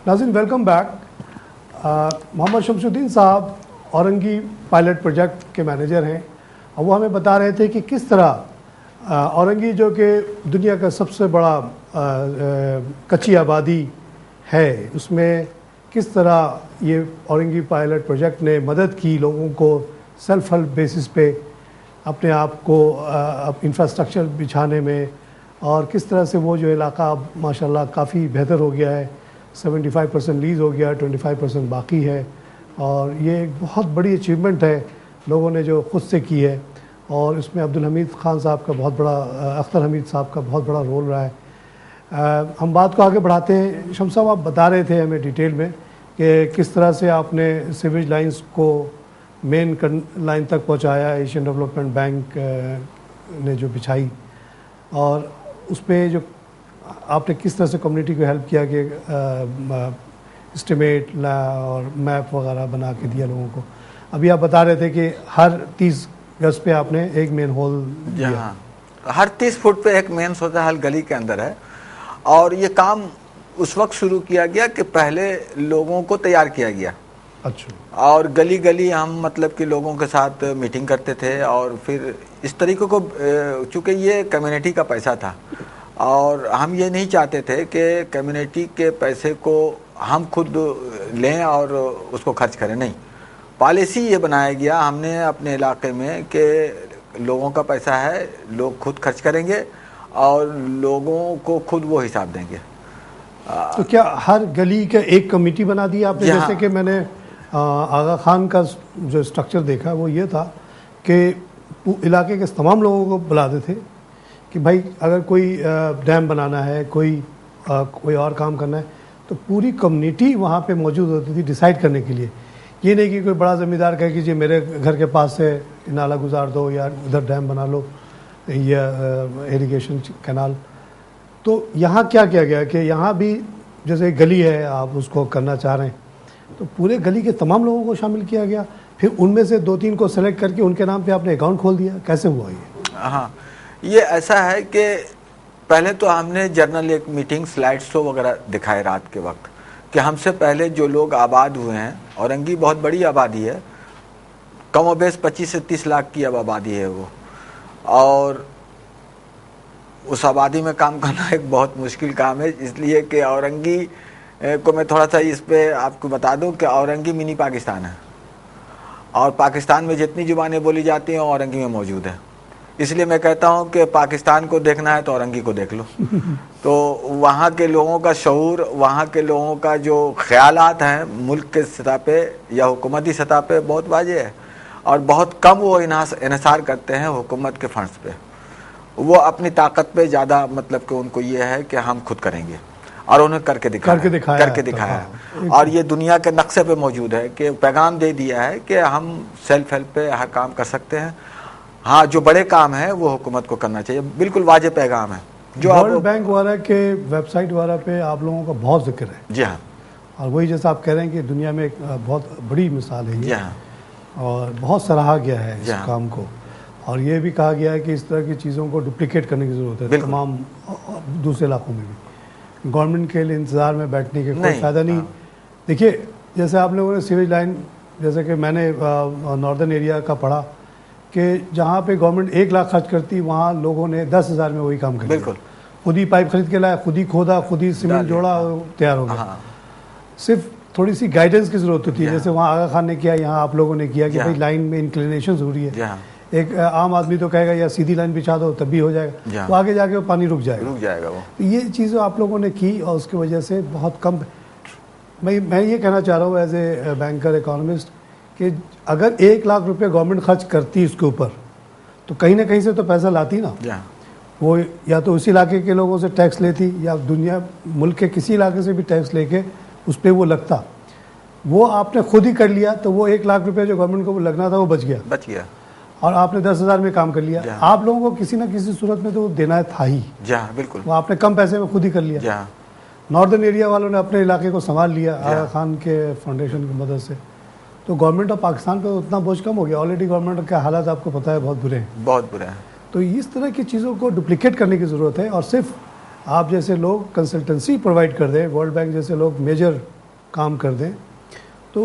नाज़रीन welcome back. Mohammad Shamsuddin साहब Orangi pilot project के मैनेजर हैं और वो हमें बता रहे थे कि किस तरह औरंगी जो कि दुनिया का सबसे बड़ा कच्ची आबादी है, उसमें किस तरह ये औरंगी पायलट प्रोजेक्ट ने मदद की लोगों को सेल्फ हेल्प बेसिस पे अपने आप को इंफ्रास्ट्रक्चर बिछाने में, और किस तरह से वो जो इलाका माशाल्लाह काफ़ी बेहतर हो गया है। 75% लीज़ हो गया, 25% बाकी है, और ये एक बहुत बड़ी अचीवमेंट है लोगों ने जो ख़ुद से की है। और इसमें अब्दुल हमीद ख़ान साहब का बहुत बड़ा, अख्तर हमीद साहब का बहुत बड़ा रोल रहा है। हम बात को आगे बढ़ाते हैं। शम्स साहब, आप बता रहे थे हमें डिटेल में कि किस तरह से आपने सीवेज लाइंस को मेन लाइन तक पहुंचाया, एशियन डेवलपमेंट बैंक ने जो बिछाई, और उस पर जो आपने किस तरह से कम्युनिटी को हेल्प किया कि एस्टिमेट और मैप वगैरह बना के दिया लोगों को। अभी आप बता रहे थे कि हर 30 गज पे आपने एक मेन होल दिया। हर 30 फुट पे एक मेन होता है, हर गली के अंदर है। और ये काम उस वक्त शुरू किया गया कि पहले लोगों को तैयार किया गया। अच्छा। और गली गली हम मतलब कि लोगों के साथ मीटिंग करते थे, और फिर इस तरीके को, चूँकि ये कम्युनिटी का पैसा था और हम ये नहीं चाहते थे कि कम्युनिटी के पैसे को हम खुद लें और उसको खर्च करें, नहीं। पॉलिसी ये बनाया गया हमने अपने इलाके में कि लोगों का पैसा है, लोग खुद खर्च करेंगे और लोगों को खुद वो हिसाब देंगे। तो क्या हर गली का एक कमेटी बना दी आपने? जैसे कि मैंने आगा खान का जो स्ट्रक्चर देखा वो ये था कि इलाके के तमाम लोगों को बुलाते थे कि भाई अगर कोई डैम बनाना है, कोई और काम करना है, तो पूरी कम्युनिटी वहाँ पे मौजूद होती थी डिसाइड करने के लिए। ये नहीं कि कोई बड़ा ज़मींदार कहे कि जी मेरे घर के पास से नाला गुजार दो या उधर डैम बना लो या इरिगेशन कैनाल। तो यहाँ क्या किया गया कि यहाँ भी जैसे गली है, आप उसको करना चाह रहे हैं, तो पूरे गली के तमाम लोगों को शामिल किया गया, फिर उनमें से 2-3 को सेलेक्ट करके उनके नाम पे आपने अकाउंट खोल दिया। कैसे हुआ ये? हाँ, ये ऐसा है कि पहले तो हमने जर्नल एक मीटिंग स्लाइड शो वगैरह दिखाए रात के वक्त कि हमसे पहले जो लोग आबाद हुए हैं, औरंगी बहुत बड़ी आबादी है, कम बेश 25 से 30 लाख की अब आबादी है वो, और उस आबादी में काम करना एक बहुत मुश्किल काम है। इसलिए कि औरंगी को मैं थोड़ा सा इस पे आपको बता दूं कि औरंगी मिनी पाकिस्तान है, और पाकिस्तान में जितनी जुबानें बोली जाती हैं औरंगी में मौजूद है। इसलिए मैं कहता हूं कि पाकिस्तान को देखना है तो औरंगी को देख लो। तो वहाँ के लोगों का शऊर, वहाँ के लोगों का जो ख्यालात हैं मुल्क के सतह पे या हुकूमती सतह पे बहुत वाज़ेह है, और बहुत कम वो इन्हिसार करते हैं हुकूमत के फंड्स पे। वो अपनी ताकत पे ज़्यादा मतलब कि उनको ये है कि हम खुद करेंगे, और उन्हें करके दिखाया। और ये दुनिया के नक्शे पे मौजूद है कि पैगाम दे दिया है कि हम सेल्फ हेल्प पे हर काम कर सकते हैं। हाँ, जो बड़े काम है वो हुकूमत को करना चाहिए, बिल्कुल वाजिब पैगाम है। जो वर्ल्ड बैंक वाला के वेबसाइट वाला पे आप लोगों का बहुत जिक्र है। जी हाँ, और वही जैसा आप कह रहे हैं कि दुनिया में एक बहुत बड़ी मिसाल है ये, और बहुत सराहा गया है इस काम को। और ये भी कहा गया है कि इस तरह की चीज़ों को डुप्लीकेट करने की ज़रूरत है तमाम दूसरे इलाकों में भी। गवर्नमेंट के लिए इंतज़ार में बैठने के कोई फ़ायदा नहीं। देखिए, जैसे आप लोगों ने सीवेज लाइन, जैसे कि मैंने नॉर्दर्न एरिया का पढ़ा कि जहाँ पे गवर्नमेंट 1 लाख खर्च करती, वहाँ लोगों ने 10,000 में वही काम कर दिया। खुद ही पाइप खरीद के लाया, खुद ही खोदा, खुद ही सीमेंट जोड़ा, तैयार हो गया। सिर्फ थोड़ी सी गाइडेंस की ज़रूरत होती है, जैसे वहाँ आगा खान ने किया, यहाँ आप लोगों ने किया कि भाई लाइन में इंक्लिनेशन ज़रूरी है। एक आम आदमी तो कहेगा या सीधी लाइन बिछा दो तब भी हो जाएगा, तो आगे जाके वो पानी रुक जाएगा वो। तो ये चीज़ें आप लोगों ने की, और उसकी वजह से बहुत कम। मैं ये कहना चाह रहा हूँ एज ए बैंकर, इकोनॉमिस्ट, कि अगर 1 लाख रुपए गवर्नमेंट खर्च करती इसके ऊपर, तो कहीं ना कहीं से तो पैसा लाती ना। वो या तो उसी इलाके के लोगों से टैक्स लेती, या दुनिया मुल्क के किसी इलाके से भी टैक्स लेके उस पर वो लगता। वो आपने खुद ही कर लिया, तो वो 1 लाख रुपए जो गवर्नमेंट को लगना था वो बच गया। और आपने 10,000 में काम कर लिया। आप लोगों को किसी ना किसी सूरत में तो देना था ही। बिल्कुल, वो आपने कम पैसे में खुद ही कर लिया। नॉर्दर्न एरिया वालों ने अपने इलाके को संभाल लिया आगा खान के फाउंडेशन की मदद से। तो गवर्नमेंट ऑफ पाकिस्तान पे उतना बोझ कम हो गया। ऑलरेडी गवर्नमेंट के हालात आपको पता है बहुत बुरे हैं। तो इस तरह की चीज़ों को डुप्लीकेट करने की ज़रूरत है, और सिर्फ आप जैसे लोग कंसल्टेंसी प्रोवाइड कर दें, वर्ल्ड बैंक जैसे लोग मेजर काम कर दें तो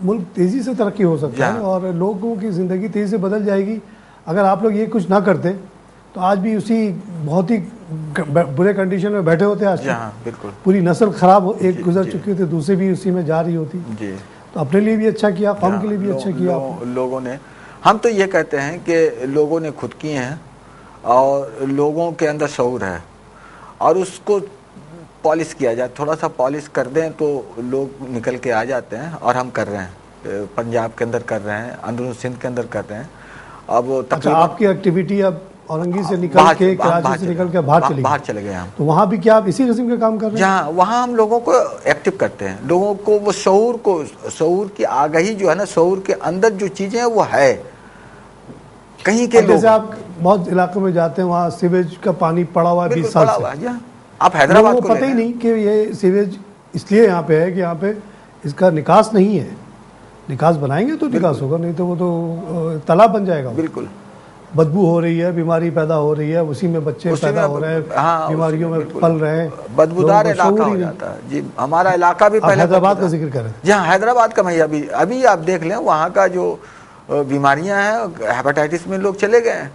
मुल्क तेज़ी से तरक्की हो सकता है और लोगों की ज़िंदगी तेज़ी से बदल जाएगी। अगर आप लोग ये कुछ ना करते तो आज भी उसी बहुत ही बुरे कंडीशन में बैठे होते आज। बिल्कुल पूरी नस्ल खराब एक गुजर चुकी थी, दूसरी भी उसी में जा रही होती जी। तो अपने लिए भी अच्छा किया, कौम के लिए भी अच्छा किया लोगों ने। हम तो ये कहते हैं कि लोगों ने खुद किए हैं और लोगों के अंदर शऊर है और उसको पॉलिश किया जाए, थोड़ा सा पॉलिश कर दें तो लोग निकल के आ जाते हैं। और हम कर रहे हैं, पंजाब के अंदर कर रहे हैं, अंदरून सिंध के अंदर कर रहे हैं। अब अच्छा, आपकी एक्टिविटी अब औरंगी से निकल के कराची से निकल के बाहर चले गए हम, तो वहाँ भी क्या आप इसी किस्म के काम कर रहे हैं? जहाँ वहाँ हम लोगों को एक्टिव करते हैं, लोगों को वो शऊर की आगाही जो है ना, शऊर के अंदर जो चीजें हैं वो है कहीं के लोग। जैसे आप बहुत इलाकों में जाते हैं वहाँ सीवेज का पानी पड़ा हुआ है 20 साल से। आप हैदराबाद को पता ही नहीं कि ये सीवेज इसलिए यहाँ पे है कि यहाँ पे इसका निकास नहीं है। निकास बनाएंगे तो निकास होगा, नहीं तो वो तो तालाब बन जाएगा। बिल्कुल बदबू हो रही है, बीमारी पैदा हो रही है, उसी में बच्चे पैदा हो रहे हैं, बीमारियों में पल रहे हैं, बदबूदार इलाका हो जाता है जी। हमारा इलाका भी पहले हैदराबाद का जिक्र करें, जहाँ हैदराबाद का, मैं अभी आप देख लें वहाँ का जो बीमारियां हैं, हेपेटाइटिस में लोग चले गए हैं,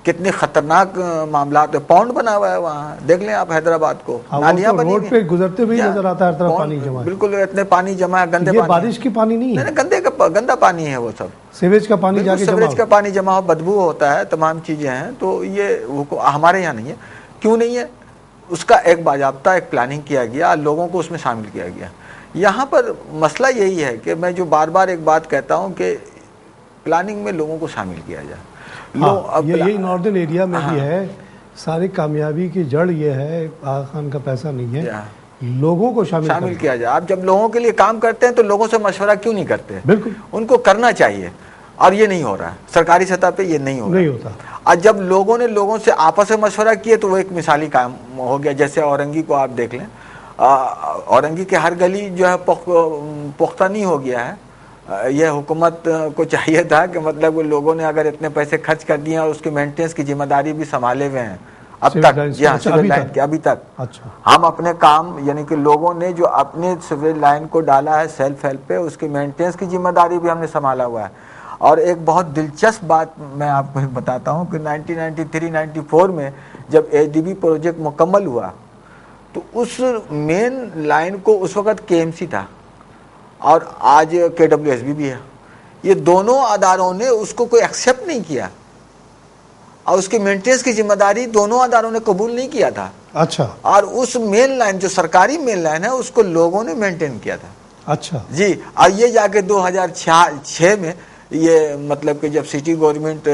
कितने खतरनाक मामला है। पौंड बना हुआ है वहाँ, देख लें आप हैदराबाद को, नालियां बनी हुई, रोड पे गुजरते भी नजर आता है, हर तरफ पानी जमा है। बिल्कुल, इतने पानी जमा है, गंदे पानी, बारिश की पानी नहीं है, गंदा पानी है वो सब, सीवेज का पानी जाके सीवेज का पानी जमा हो, बदबू होता है, तमाम चीजें हैं। तो ये हमारे यहाँ नहीं है। क्यों नहीं है? उसका एक बाजाब्ता एक प्लानिंग किया गया, लोगों को उसमें शामिल किया गया। यहाँ पर मसला यही है कि मैं जो बार बार एक बात कहता हूँ कि प्लानिंग में लोगों को शामिल किया जाए। ये नॉर्दर्न एरिया में भी है, सारी कामयाबी की जड़ ये है, आगा खान का पैसा नहीं है, लोगों को शामिल किया जाए। आप जब लोगों के लिए काम करते हैं तो लोगों से मशवरा क्यों नहीं करते? बिल्कुल, उनको करना चाहिए और ये नहीं हो रहा है सरकारी सतह पे, ये नहीं होता। और जब लोगों ने लोगों से आपस में मशवरा किए तो वो एक मिसाली काम हो गया। जैसे औरंगी को आप देख लें, औरंगी के हर गली जो है पुख्ता नहीं हो गया है। यह हुकूमत को चाहिए था कि मतलब वो लोगों ने अगर इतने पैसे खर्च कर दिए और उसकी मेंटेनेंस की जिम्मेदारी भी संभाले हुए हैं अब तक, अभी तक। अच्छा, हम अपने काम यानी कि लोगों ने जो अपने सीवरेज लाइन को डाला है सेल्फ हेल्प पे, उसकी मेंटेनेंस की जिम्मेदारी भी हमने संभाला हुआ है। और एक बहुत दिलचस्प बात मैं आपको बताता हूँ कि 1993-94 में जब ADB प्रोजेक्ट मुकम्मल हुआ तो उस मेन लाइन को उस वक्त KMC था और आज KWSB भी है। ये दोनों अदारों ने उसको कोई एक्सेप्ट नहीं किया और उसकी मेंटेनेंस की जिम्मेदारी दोनों अदारों ने कबूल नहीं किया था। अच्छा, और उस मेन लाइन जो सरकारी मेन लाइन है उसको लोगों ने मेंटेन किया था। अच्छा जी, और ये जाके 2006 में ये मतलब कि जब सिटी गवर्नमेंट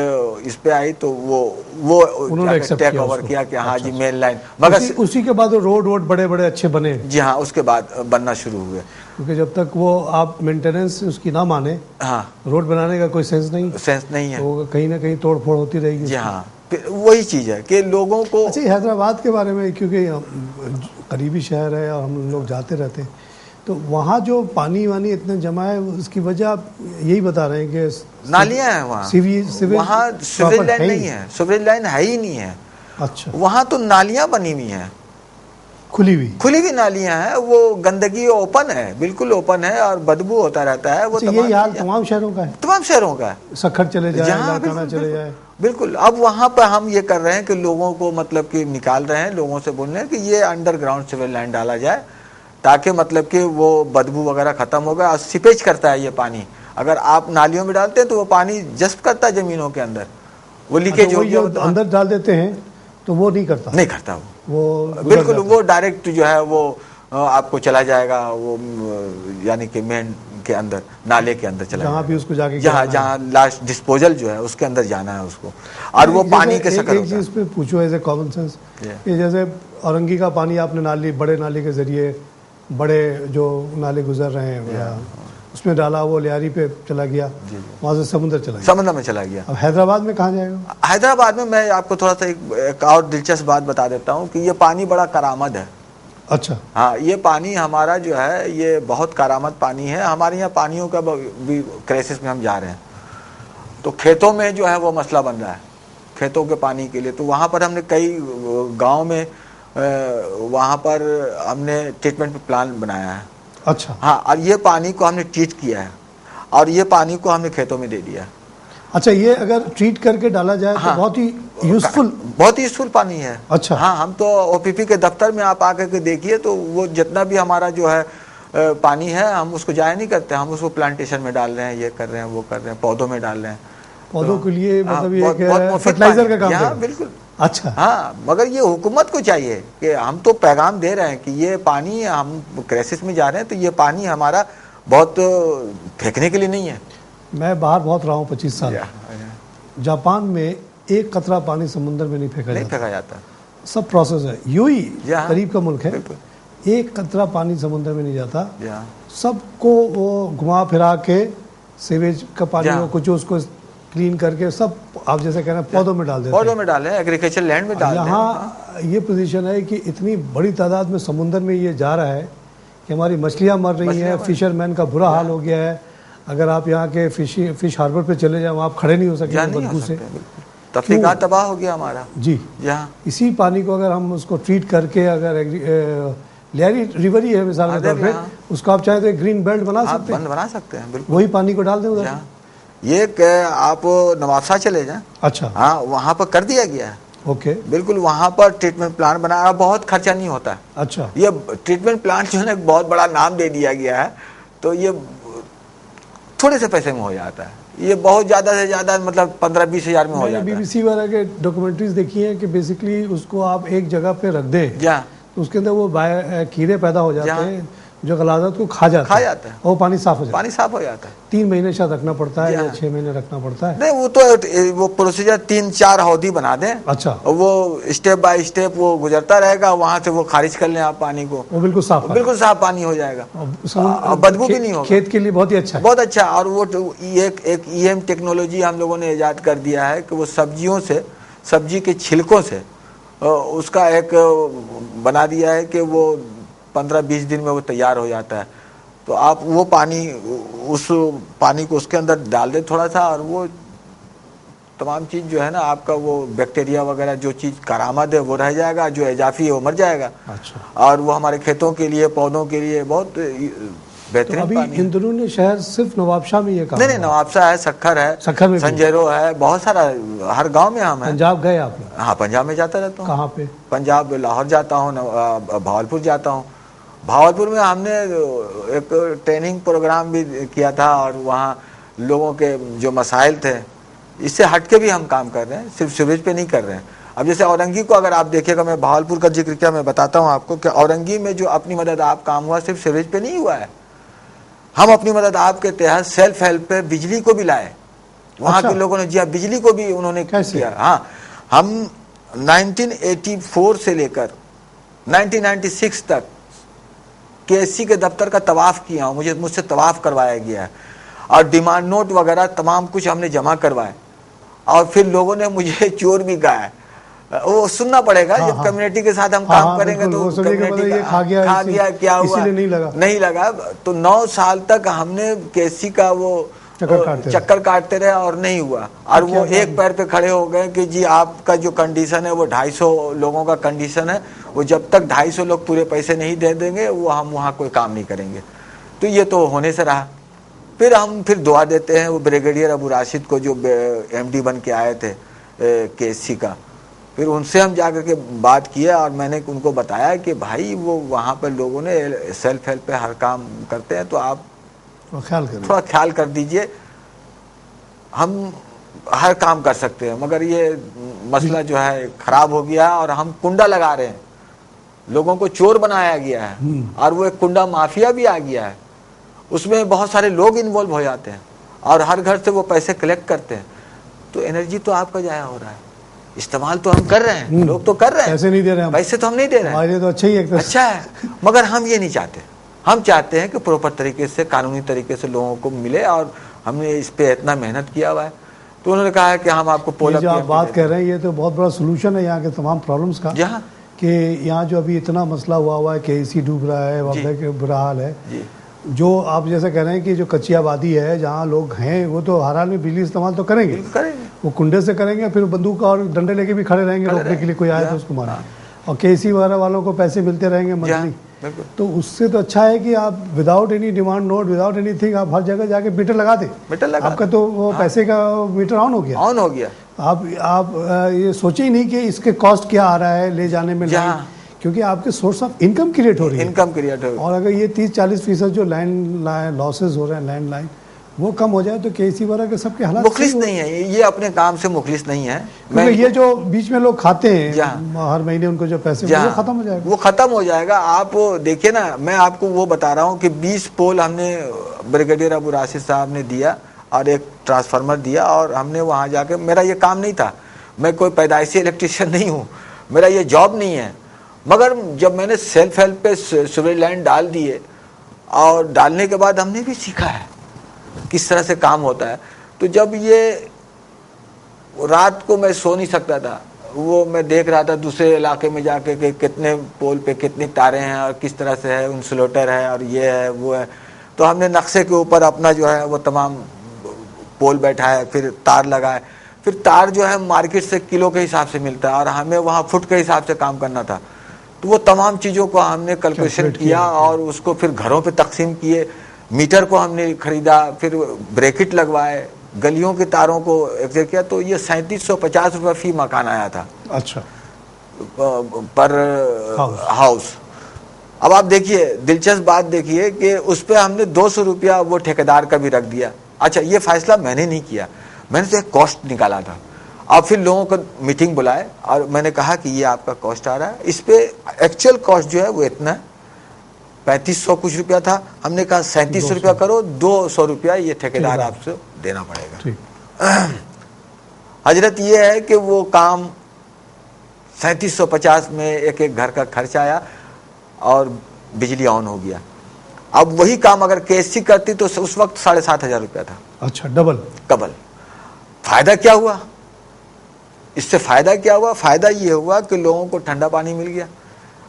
इस पे आई तो वो उन्होंने टेक ओवर किया कि हाँ जी मेन लाइन, मगर उसी के बाद रोड बड़े बड़े अच्छे बने। जी हाँ, उसके बाद बनना शुरू हुए, क्योंकि जब तक वो आप मेंटेनेंस उसकी ना माने, हाँ, रोड बनाने का कोई सेंस नहीं है, तो कहीं ना कहीं तोड़ फोड़ होती रहेगी। जी हाँ, वही चीज है कि लोगों को। अच्छा, हैदराबाद के बारे में, क्योंकि करीबी शहर है और हम लोग जाते रहते हैं, तो वहाँ जो पानी वानी इतना जमा है उसकी वजह आप यही बता रहे हैं कि नालियाँ हैं वहाँ, वहाँ सीवरेज लाइन नहीं है, सीवरेज लाइन है ही नहीं है। अच्छा, वहाँ तो नालियाँ बनी हुई हैं, खुली हुई नालियाँ हैं, वो गंदगी ओपन है, बिल्कुल ओपन है और बदबू होता रहता है। वो यही हाल तमाम शहरों का है, तमाम शहरों का है, सखर चले जाए, चले जाए। बिल्कुल। अब वहाँ पर हम ये कर रहे हैं कि लोगों को मतलब कि निकाल रहे हैं, लोगों से बोल रहे हैं कि ये अंडरग्राउंड सीवरेज लाइन डाला जाए ताकि मतलब कि वो बदबू वगैरह खत्म होगा। और सीपेज करता है ये पानी, अगर आप नालियों में डालते हैं तो वो पानी जस्ट करता है जमीनों के अंदर, वो लीकेज हो गया अंदर डाल देते हैं तो वो नहीं करता वो बिल्कुल, वो डायरेक्ट जो है वो आपको चला जाएगा, वो यानी कि मेन के अंदर, नाले के अंदर चला, जहाँ भी उसको जाके, जहाँ लास्ट डिस्पोजल जो है उसके अंदर जाना है उसको। और वो पानी के शक्ल एक चीज पे पूछो एज ए कॉमन सेंस, जैसे औरंगी का पानी आपने बड़े नाले के जरिए, बड़े जो नाले गुजर रहे हैं उसमें डाला, वो लियारी पे चला गया, वहाँ से समुद्र में चला गया। अब हैदराबाद में कहाँ जाएगा? हैदराबाद में मैं आपको थोड़ा सा एक और दिलचस्प बात बता देता हूँ कि ये पानी बड़ा करामत है। अच्छा, हाँ, ये पानी हमारा जो है ये बहुत करामत पानी है। हमारे यहाँ पानियों का भी क्राइसिस में हम जा रहे हैं, तो खेतों में जो है वो मसला बन रहा है, खेतों के पानी के लिए। तो वहाँ पर हमने कई गाँव में वहाँ पर हमने ट्रीटमेंट प्लान बनाया है अच्छा। हाँ, और ये पानी को हमने ट्रीट किया है और ये पानी को हमने खेतों में दे दिया। अच्छा, ये अगर ट्रीट करके डाला जाए तो बहुत ही यूजफुल पानी है। अच्छा। हाँ, हम तो ओपीपी के दफ्तर में आप आकर के देखिए तो वो जितना भी हमारा जो है पानी है, हम उसको जाया नहीं करते, हम उसको प्लांटेशन में डाल रहे हैं, ये कर रहे हैं, वो कर रहे हैं, पौधों में डाल रहे हैं, पौधों के लिए मतलब ये फर्टिलाइजर का काम है। हाँ बिल्कुल। अच्छा। हाँ, मगर ये हुकूमत को चाहिए कि हम तो पैगाम दे रहे हैं कि ये पानी, हम क्राइसिस में जा रहे हैं तो ये पानी हमारा बहुत फेंकने के लिए नहीं है। मैं बाहर बहुत रहा हूँ 25 साल। जापान में एक कतरा पानी समुद्र में नहीं फेंका जाता। सब प्रोसेस है। यूएई करीब का मुल्क है, एक कतरा पानी समुद्र में नहीं जाता। सबको वो घुमा फिरा के सीवेज का पानी को कुछ उसको क्लीन करके सब आप जैसे कह रहे हैं पौधों में डाल देते हैं। पौधों में डाले, एग्रीकल्चर लैंड में डाल। यहाँ ये पोजीशन है कि इतनी बड़ी तादाद में समुद्र में ये जा रहा है कि हमारी मछलियाँ मर रही हैं, फिशरमैन का बुरा हाल हो गया है। अगर आप यहाँ के फिश हार्बर पे चले जाए, वहाँ आप खड़े नहीं हो सकते बदबू से। तफ्रीकात तबाह हो गया हमारा जी। इसी पानी को अगर हम उसको ट्रीट करके, अगर लहरी रिवर ही है मिसाल के तौर पे, उसको आप चाहे तो एक ग्रीन बेल्ट बना सकते हैं। बिल्कुल, वही पानी को डाल दें उधर। ये आप नवाबशाह चले जाएं। अच्छा। हाँ, वहाँ पर कर दिया गया है। ओके। बिल्कुल, वहाँ पर ट्रीटमेंट प्लांट बनाया, बहुत खर्चा नहीं होता। अच्छा। ये ट्रीटमेंट प्लांट जो है बहुत बड़ा नाम दे दिया गया है, तो ये थोड़े से पैसे में हो जाता है। ये बहुत ज्यादा से ज्यादा मतलब 15-20 हज़ार में हो जाता है। बीबीसी वाला के डॉक्यूमेंट्रीज देखी है कि बेसिकली उसको आप एक जगह पे रख दें तो उसके अंदर वो कीड़े पैदा हो जाते हैं जो गलाजत को खा जाता है और वो पानी साफ हो जाता है। 3 महीने शायद रखना पड़ता है या 6 महीने रखना पड़ता है। नहीं, वो तो वो प्रोसीजर 3-4 हौदी बना दें। अच्छा। वो स्टेप बाय स्टेप वो गुजरता रहेगा, वहां से वो खारिज कर लें आप पानी को, वो बिल्कुल साफ पानी हो जाएगा और बदबू भी नहीं होगा। खेत के लिए बहुत ही अच्छा है। बहुत अच्छा। और वो एक ईएम टेक्नोलॉजी हम लोगों ने ईजाद कर दिया है कि वो सब्जी के छिलकों से उसका एक बना दिया है कि वो 15-20 दिन में वो तैयार हो जाता है। तो आप वो पानी, उस पानी को उसके अंदर डाल दें थोड़ा सा, और वो तमाम चीज़ जो है ना आपका, वो बैक्टीरिया वगैरह जो चीज़ कारामद है वो रह जाएगा, जो इजाफी है वो मर जाएगा। अच्छा। और वो हमारे खेतों के लिए, पौधों के लिए बहुत बेहतरीन। तो अभी इन दोनों ने शहर सिर्फ नवाबशाह में ये काम? नहीं, नवाबशाह है, सखर में संजरो है, बहुत सारा, हर गांव में हम हैं। पंजाब गए आप? हाँ, पंजाब में जाता रहता हूँ। कहाँ पे? पंजाब, लाहौर जाता हूँ, भावलपुर जाता हूँ। भावलपुर में हमने एक ट्रेनिंग प्रोग्राम भी किया था और वहाँ लोगों के जो मसाइल थे, इससे हटके भी हम काम कर रहे हैं, सिर्फ सीवरेज पे नहीं कर रहे हैं। अब जैसे औरंगी को अगर आप देखिएगा, मैं भावलपुर का जिक्र किया, मैं बताता हूँ आपको कि औरंगी में जो अपनी मदद आप काम हुआ सिर्फ सीवरेज पे नहीं हुआ है। हम अपनी मदद आपके तहत सेल्फ हेल्प पे बिजली को भी लाए। वहाँ के लोगों ने, जी हाँ, बिजली को भी उन्होंने किया। हाँ, हम 1984 से लेकर 1996 तक केसी के दफ्तर का तवाफ किया हूँ, मुझसे तवाफ करवाया गया है, और डिमांड नोट वगैरह तमाम कुछ हमने जमा करवाए। और फिर लोगों ने मुझे चोर भी कहा है, वो सुनना पड़ेगा। जब कम्युनिटी के साथ हम काम करेंगे तो कम्युनिटी का खा गया क्या हुआ, नहीं लगा। तो 9 साल तक हमने केसी का वो चक्कर काटते रहे और नहीं हुआ। और वो एक पैर पे खड़े हो गए कि जी आपका जो कंडीशन है वो 250 लोगों का कंडीशन है, वो जब तक 250 लोग पूरे पैसे नहीं दे देंगे वो हम वहाँ कोई काम नहीं करेंगे। तो ये तो होने से रहा। फिर हम दुआ देते हैं वो ब्रिगेडियर अबू राशिद को, जो MD बन के आए थे KSC का। फिर उनसे हम जाकर के बात किए और मैंने उनको बताया कि भाई वो वहाँ पर लोगों ने सेल्फ हेल्प पे हर काम करते हैं, तो आप थोड़ा ख्याल कर दीजिए, हम हर काम कर सकते हैं। मगर ये मसला जो है खराब हो गया और हम कुंडा लगा रहे हैं, लोगों को चोर बनाया गया है और वो एक कुंडा माफिया भी आ गया है। उसमें बहुत सारे लोग इन्वॉल्व हो जाते हैं और हर घर से वो पैसे कलेक्ट करते हैं। तो एनर्जी तो आपका जाया हो रहा है, इस्तेमाल तो हम कर रहे हैं, लोग तो कर रहे हैं, पैसे नहीं दे रहे हैं, पैसे तो हम नहीं दे रहे हैं, हमारे तो अच्छा ही है, अच्छा है। मगर हम ये नहीं चाहते, हम चाहते हैं कि प्रॉपर तरीके से, कानूनी तरीके से लोगों को मिले, और हमने इस पे इतना मेहनत किया हुआ है। तो उन्होंने कहा है कि हम आपको पोल जो आप बात कर रहे हैं, ये तो बहुत बड़ा सोल्यूशन है यहाँ के तमाम प्रॉब्लम्स का। जहाँ कि यहाँ जो अभी इतना मसला हुआ है, KSC डूब रहा है, वहाँ के बुरा हाल है, जो आप जैसा कह रहे हैं कि जो कच्ची आबादी है जहाँ लोग हैं, वो तो हर हाल में बिजली इस्तेमाल तो करेंगे, वो कुंडे से करेंगे, फिर बंदूक और डंडे लेके भी खड़े रहेंगे रोकने के लिए कोई आए तो उसको मारेंगे, और KSC वगैरह वालों को पैसे मिलते रहेंगे मंथली। तो उससे तो अच्छा है कि आप without any demand note, without anything, आप हर जगह जाके मीटर लगा दे, आपका तो वो पैसे का मीटर ऑन हो गया। आप ये सोचे ही नहीं कि इसके कॉस्ट क्या आ रहा है ले जाने में, क्योंकि आपके सोर्स ऑफ इनकम क्रिएट हो रही है। और अगर ये 30-40% जो लैंड लॉसेज हो रहे हैं, लैंड लाइन, वो कम हो जाए तो केसी वाला के सबके हालात मुखलिस नहीं है, ये अपने काम से मुखलिस नहीं है। ये जो बीच में लोग खाते हैं हर महीने, उनको जो पैसे वो खत्म हो जाएगा, वो खत्म हो जाएगा। आप देखिए ना, मैं आपको वो बता रहा हूँ कि 20 पोल हमने ब्रिगेडियर अबू राशिद साहब ने दिया और एक ट्रांसफार्मर दिया, और हमने वहाँ जाके, मेरा ये काम नहीं था, मैं कोई पैदाइशी इलेक्ट्रिशियन नहीं हूँ, मेरा ये जॉब नहीं है, मगर जब मैंने सेल्फ हेल्प पे सीवरेज लाइन डाल दिए, और डालने के बाद हमने भी सीखा है किस तरह से काम होता है। तो जब ये रात को मैं सो नहीं सकता था, वो मैं देख रहा था दूसरे इलाके में जाके कि कितने पोल पे कितनी तारें हैं और किस तरह से है, इंसुलेटर है और ये है वो है। तो हमने नक्शे के ऊपर अपना जो है वो तमाम पोल बैठाए, फिर तार लगाए, फिर तार जो है मार्केट से किलो के हिसाब से मिलता है और हमें वहाँ फुट के हिसाब से काम करना था। तो वो तमाम चीज़ों को हमने कैलकुलेशन किया और उसको फिर घरों पे तकसीम किए। मीटर को हमने खरीदा, फिर ब्रैकेट लगवाए, गलियों के तारों को एक्सरे किया। तो ये 3750 रुपये फी मकान आया था। अच्छा, पर हाउस। अब आप देखिए, दिलचस्प बात देखिए कि उस पर हमने 200 रुपया वो ठेकेदार का भी रख दिया। अच्छा, ये फैसला मैंने नहीं किया, मैंने तो एक कॉस्ट निकाला था। अब फिर लोगों को मीटिंग बुलाए और मैंने कहा कि ये आपका कॉस्ट आ रहा है, इस पे एक्चुअल कॉस्ट जो है वो इतना 3500 कुछ रुपया था। हमने कहा 3700 रुपया करो, 200 रुपया ये ठेकेदार आपसे देना पड़ेगा। हजरत ये है कि वो काम 3750 में एक घर का खर्च आया और बिजली ऑन हो गया। अब वही काम अगर केएससी करती तो उस वक्त 7500 रुपया था। अच्छा, डबल। फायदा क्या हुआ इससे? फायदा क्या हुआ? फायदा ये हुआ कि लोगों को ठंडा पानी मिल गया,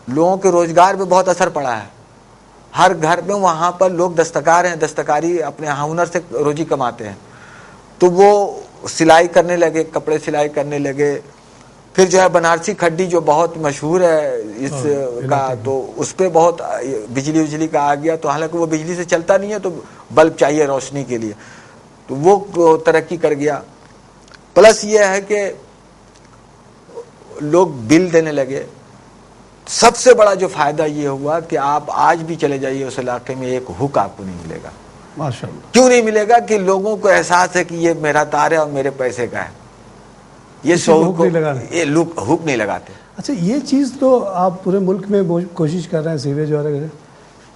लोगों के रोजगार पे बहुत असर पड़ा है। हर घर में वहां पर लोग दस्तकार हैं, दस्तकारी अपने हुनर से रोजी कमाते हैं, तो वो सिलाई करने लगे, कपड़े सिलाई करने लगे। फिर जो है बनारसी खड्डी जो बहुत मशहूर है इस का, तो उस पर बहुत बिजली का आ गया। तो हालांकि वो बिजली से चलता नहीं है, तो बल्ब चाहिए रोशनी के लिए, तो वो तरक्की कर गया। प्लस ये है कि लोग बिल देने लगे। सबसे बड़ा जो फायदा ये हुआ कि आप आज भी चले जाइए उस इलाके में, एक हुक आपको नहीं मिलेगा। माशाअल्लाह। क्यों नहीं मिलेगा? कि लोगों को एहसास है कि ये मेरा तार है और मेरे पैसे का है। ये हुक नहीं लगाते। अच्छा, ये चीज़ तो आप पूरे मुल्क में कोशिश कर रहे हैं सीवेज वगैरह,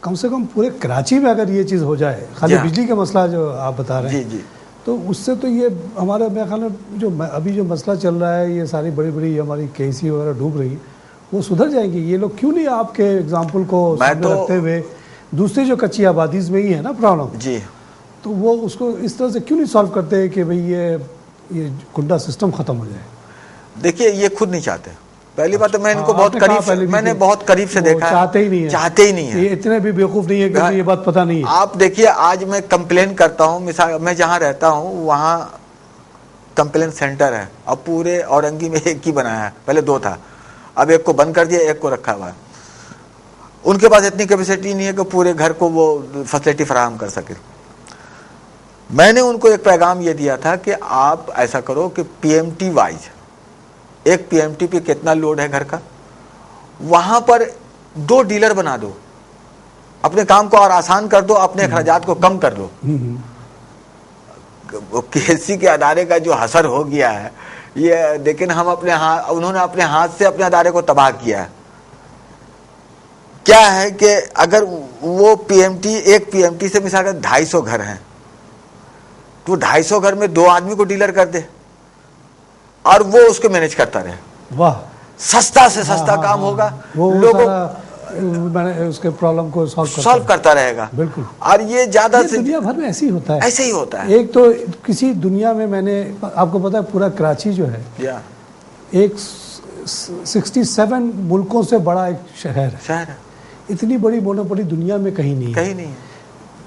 कम से कम पूरे कराची में अगर ये चीज़ हो जाए, खाली बिजली का मसला जो आप बता रहे हैं, जी, तो उससे तो ये हमारा मेरे ख्याल में जो अभी जो मसला चल रहा है, ये सारी बड़ी हमारी केसी वगैरह डूब रही है, वो सुधर जाएंगी। ये लोग क्यों नहीं आपके एग्जाम्पल को सामने रखते हुए, दूसरी जो कच्ची आबादीज में ही है ना प्रॉब्लम जी, तो वो उसको इस तरह से क्यों नहीं सॉल्व करते कि भाई ये गुंडा सिस्टम खत्म हो जाए? देखिए, ये खुद नहीं चाहते। पहली बात तो मैं इनको बहुत करीब से देखा, चाहते ही नहीं है। ये इतने भी बेवकूफ नहीं है कि ये बात पता नहीं है। आप देखिए, आज मैं कंप्लेन करता हूँ, मिसाल मैं जहाँ रहता हूँ वहाँ कंप्लेन सेंटर है, अब पूरे औरंगी में एक ही बनाया है, पहले 2 था, अब एक को बंद कर दिया, एक को रखा हुआ है। उनके पास इतनी कैपेसिटी नहीं है कि पूरे घर को वो फैसिलिटी फराहम कर सके। मैंने उनको एक पैगाम ये दिया था कि आप ऐसा करो कि पीएमटी वाइज, एक पीएमटी पे कितना लोड है घर का, वहां पर 2 डीलर बना दो, अपने काम को और आसान कर दो, अपने अखराजात को कम कर दो। केसी के अदारे का जो असर हो गया है ये, लेकिन हम उन्होंने अपने हाथ से अपने अदारे को तबाह किया है। क्या है कि अगर वो पीएमटी, एक पीएमटी से मिसाल 250 घर हैं, तो 250 घर में 2 आदमी को डीलर कर दे और वो उसको मैनेज करता रहे। वाह, सस्ता से सस्ता काम होगा, मैंने उसके प्रॉब्लम को सॉल्व करता रहेगा। बिल्कुल। और ये ज्यादा से दुनिया भर में ऐसे ही होता है, ऐसे ही होता है। एक तो किसी दुनिया में, मैंने आपको पता है पूरा कराची जो है एक 67 मुल्कों से बड़ा एक शहर है। इतनी बड़ी मोनोपोली दुनिया में कहीं नहीं है।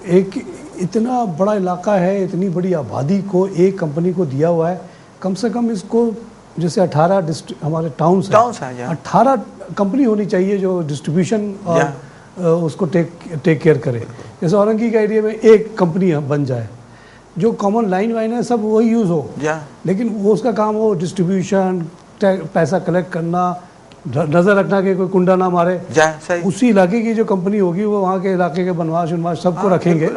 एक इतना बड़ा इलाका है, इतनी बड़ी आबादी को एक कंपनी को दिया हुआ है। कम से कम इसको जैसे 18 हमारे टाउन्स हैं, 18 कंपनी होनी चाहिए जो डिस्ट्रीब्यूशन और उसको टेक केयर करे। जैसे औरंगी का एरिया में एक कंपनी बन जाए, जो कॉमन लाइन वाइन है सब वही यूज़ हो, लेकिन वो उसका काम हो डिस्ट्रीब्यूशन, पैसा कलेक्ट करना, नज़र रखना कि कोई कुंडा ना मारे, उसी इलाके की जो कंपनी होगी वो वहाँ के इलाके के बनवास उनवास सबको रखेंगे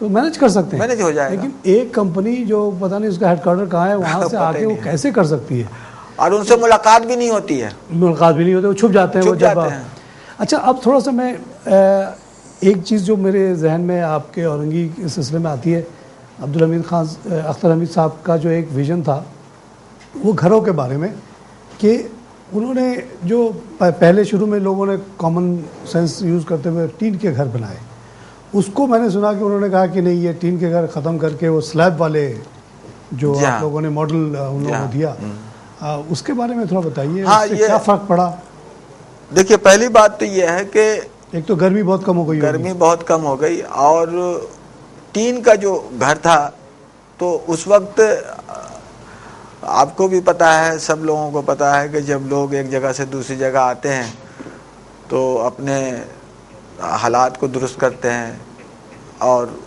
तो मैनेज कर सकते हैं, मैनेज हो जाएगा। लेकिन एक कंपनी जो पता नहीं उसका हेडक्वार्टर कहाँ है, वहाँ से आके वो कैसे कर सकती है? और उनसे मुलाकात भी नहीं होती है, मुलाकात भी नहीं होती, वो छुप जाते हैं वो जब। अच्छा, अब थोड़ा सा मैं एक चीज़ जो मेरे जहन में आपके औरंगी के सिलसिले में आती है, अब्दुल हमीद खान अख्तर हमीद साहब का जो एक विज़न था वो घरों के बारे में, कि उन्होंने जो पहले शुरू में लोगों ने कॉमन सेंस यूज़ करते हुए टीन के घर बनाए, उसको मैंने सुना कि उन्होंने कहा कि नहीं, ये टीन के घर ख़त्म करके वो स्लैब वाले जो आप लोगों ने मॉडल उन लोगों को दिया, उसके बारे में थोड़ा बताइए। हाँ, उससे क्या फ़र्क पड़ा? देखिए, पहली बात तो ये है कि एक तो गर्मी बहुत कम हो गई, गर्मी बहुत कम हो गई, और टीन का जो घर था तो उस वक्त आपको भी पता है, सब लोगों को पता है कि जब लोग एक जगह से दूसरी जगह आते हैं तो अपने हालात को दुरुस्त करते हैं, और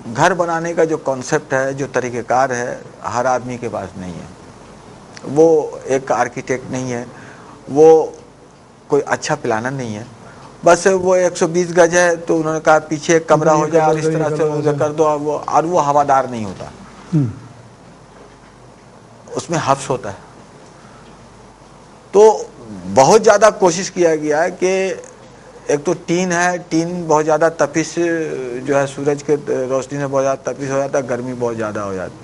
घर बनाने का जो कॉन्सेप्ट है, जो तरीक़ेकार है, हर आदमी के पास नहीं है। वो एक आर्किटेक्ट नहीं है, वो कोई अच्छा प्लानर नहीं है, बस वो 120 गज है तो उन्होंने कहा पीछे एक कमरा हो जाए और इस तरह से उसे कर दो, और वो हवादार नहीं होता, उसमें हफ्स होता है। तो बहुत ज़्यादा कोशिश किया गया है कि एक तो टीन है, टीन बहुत ज़्यादा तपिश जो है, सूरज के रोशनी से बहुत ज़्यादा तपिश हो जाता है, गर्मी बहुत ज़्यादा हो जाती है।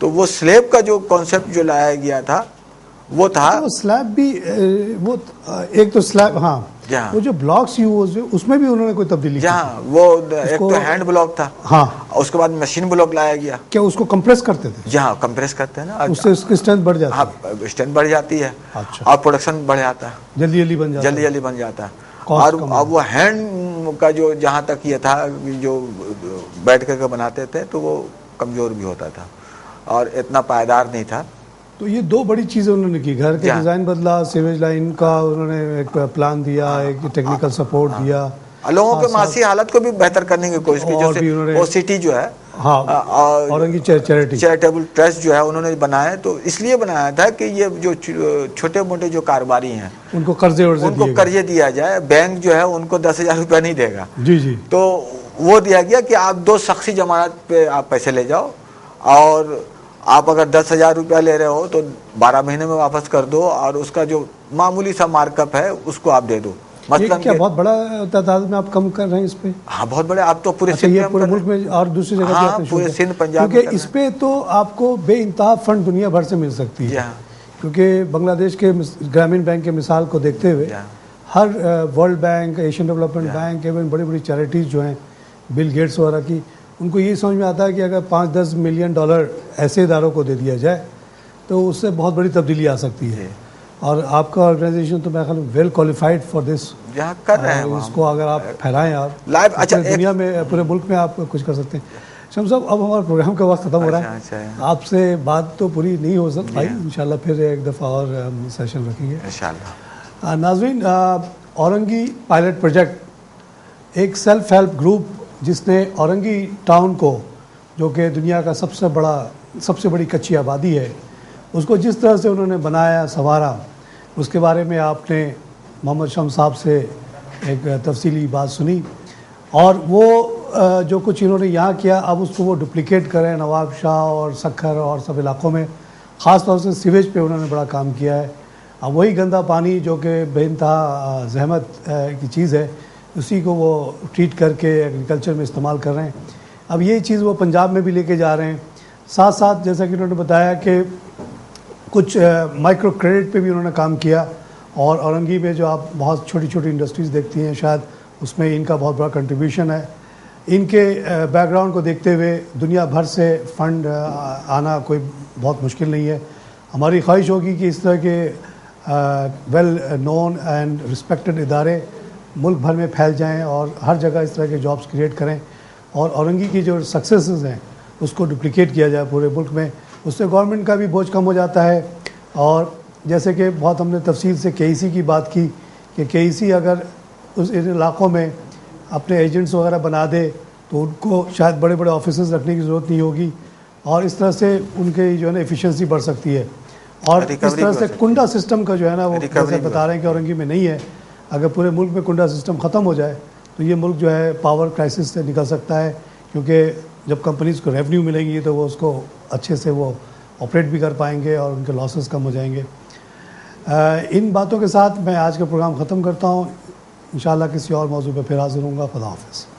तो वो स्लैब का जो कॉन्सेप्ट जो लाया गया था वो था, तो स्लैब भी वो एक तो स्लैब, हाँ, वो जो ब्लॉक्स यूज उसमें भी उन्होंने कोई तब्दीली की, वो एक तो हैंड ब्लॉक था, हाँ, उसके बाद मशीन ब्लॉक लाया गया। क्या उसको कंप्रेस करते थे? जहाँ कंप्रेस करते हैं ना, उससे उसकी स्ट्रेंथ बढ़ जाती है। हाँ, स्ट्रेंथ बढ़ जाती है। अच्छा। और प्रोडक्शन बढ़ जाता है, जल्दी जल्दी बन जाता है। और अब वो हैंड का जो जहाँ तक ये था, जो बैठ करके बनाते थे तो वो कमज़ोर भी होता था और इतना पायदार नहीं था। तो ये दो बड़ी चीज़ें उन्होंने की, घर के डिज़ाइन बदला, सीवेज लाइन का उन्होंने एक प्लान दिया, एक टेक्निकल सपोर्ट दिया, लोगों के मासी हालत को भी बेहतर करने की कोशिश की। जो सिटी जो है, हाँ, औरंगी चैरिटेबल ट्रस्ट जो है उन्होंने बनाया, तो इसलिए बनाया था कि ये जो छोटे मोटे जो कारोबारी हैं उनको कर्जे दिया जाए। बैंक जो है उनको 10,000 रुपया नहीं देगा, जी, तो वो दिया गया कि आप 2 शख्सी जमानत पे आप पैसे ले जाओ, और आप अगर 10,000 रुपया ले रहे हो तो 12 महीने में वापस कर दो, और उसका जो मामूली सा मार्कअप है उसको आप दे दो। मतलब क्या बहुत बड़ा तादाद में आप कम कर रहे हैं इस पे? हाँ, बहुत बड़े। आप तो पूरे पूरे मुल्क में और दूसरी जगह, हाँ, पूरे सिंध पंजाब, क्योंकि इस पे तो आपको बेइंतहा फंड दुनिया भर से मिल सकती है, क्योंकि बांग्लादेश के ग्रामीण बैंक के मिसाल को देखते हुए हर world bank, Asian development bank, एवं बड़ी बड़ी चैरिटीज़ जो हैं, बिल गेट्स वगैरह की, उनको ये समझ में आता है कि अगर $5-10 मिलियन ऐसे इदारों को दे दिया जाए तो उससे बहुत बड़ी तब्दीली आ सकती है। और आपका ऑर्गेनाइजेशन तो मैं ख्याल वेल क्वालिफाइड फॉर दिस कर रहे हैं। इसको अगर आप फैलाएं आप लाइव, अच्छा, दुनिया में, पूरे मुल्क में आप कुछ कर सकते हैं। शम्स साहब, अब हमारा प्रोग्राम का वक्त ख़त्म हो रहा है, आपसे बात तो पूरी नहीं हो सकती भाई, इंशाल्लाह फिर एक दफ़ा और सेशन रखेंगे इंशाल्लाह। नाज़रीन, औरंगी पायलट प्रोजेक्ट एक सेल्फ हेल्प ग्रुप जिसने औरंगी टाउन को, जो कि दुनिया का सबसे बड़ी कच्ची आबादी है, उसको जिस तरह से उन्होंने बनाया, संवारा, उसके बारे में आपने मोहम्मद शम्स साहब से एक तफसीली बात सुनी, और वो जो कुछ इन्होंने यहाँ किया अब उसको वो डुप्लिकेट करें नवाब शाह और सखर और सब इलाक़ों में। ख़ास तौर से सीवेज पे उन्होंने बड़ा काम किया है। अब वही गंदा पानी जो कि बेइंतहा जहमत की चीज़ है, उसी को वो ट्रीट करके एग्रीकल्चर में इस्तेमाल कर रहे हैं। अब यही चीज़ वो पंजाब में भी लेके जा रहे हैं। साथ साथ जैसा कि उन्होंने बताया कि कुछ माइक्रो क्रेडिट पे भी उन्होंने काम किया, और औरंगी में जो आप बहुत छोटी छोटी इंडस्ट्रीज़ देखती हैं, शायद उसमें इनका बहुत बड़ा कंट्रीब्यूशन है। इनके बैकग्राउंड को देखते हुए दुनिया भर से फ़ंड आना कोई बहुत मुश्किल नहीं है। हमारी ख्वाहिश होगी कि इस तरह के वेल नोन एंड रिस्पेक्टेड इदारे मुल्क भर में फैल जाएं और हर जगह इस तरह के जॉब्स क्रिएट करें, और औरंगी की जो सक्सेसेस हैं उसको डुप्लिकेट किया जाए पूरे मुल्क में। उससे गवर्नमेंट का भी बोझ कम हो जाता है। और जैसे कि बहुत हमने तफसील से केईसी की बात की कि केईसी अगर उस इन इलाक़ों में अपने एजेंट्स वगैरह बना दे तो उनको शायद बड़े बड़े ऑफिसेस रखने की ज़रूरत नहीं होगी और इस तरह से उनके जो है ना एफिशिएंसी बढ़ सकती है। और इस तरह से कुंडा सिस्टम का जो है ना वो जैसे बता रहे हैं कि औरंगी में नहीं है, अगर पूरे मुल्क में कुंडा सिस्टम ख़त्म हो जाए तो ये मुल्क जो है पावर क्राइसिस से निकल सकता है, क्योंकि जब कंपनीज़ को रेवेन्यू मिलेंगी तो वो उसको अच्छे से वो ऑपरेट भी कर पाएंगे और उनके लॉसेस कम हो जाएंगे। इन बातों के साथ मैं आज का प्रोग्राम ख़त्म करता हूँ। इंशाल्लाह किसी और मौजू पर फिर हाज़िर होऊंगा। खुदा हाफ़िज़।